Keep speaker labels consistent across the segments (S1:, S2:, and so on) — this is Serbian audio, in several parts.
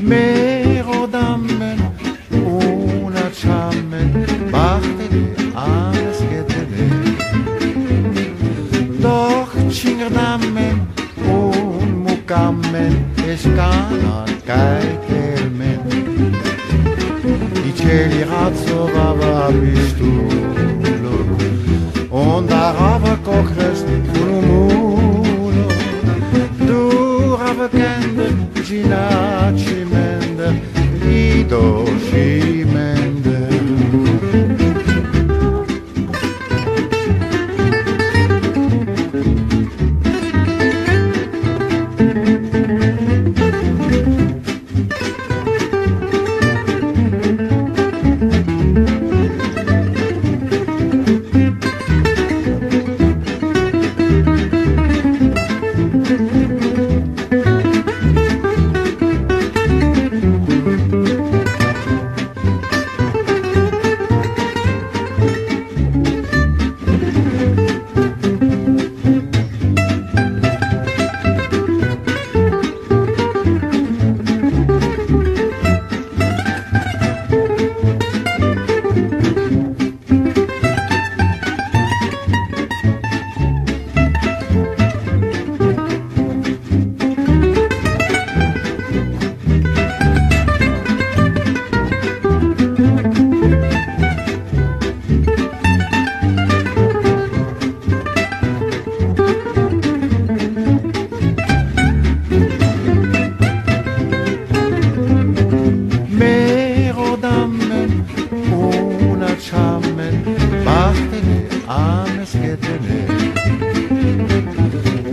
S1: Merodammen, una chammen, bachtele, alles getele. Doch chingerdammen, un mukammen, escana, kaitelmen. I cieli razzovava pistulo, ondarava cocrest fulumulo. Durava kende, ginaci mende, idoci mende.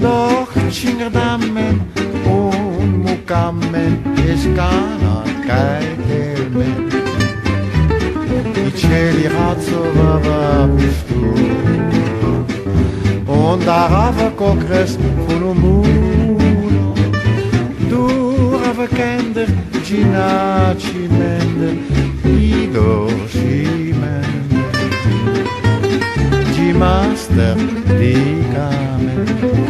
S1: Doch chingerdammen, un mukammen, escana, kaitelmen. I cieli razzovava pistulo, ondarava cocres fulumulo. Durava kender, ginaci mende, idoci mende. G-Master, di Carmen.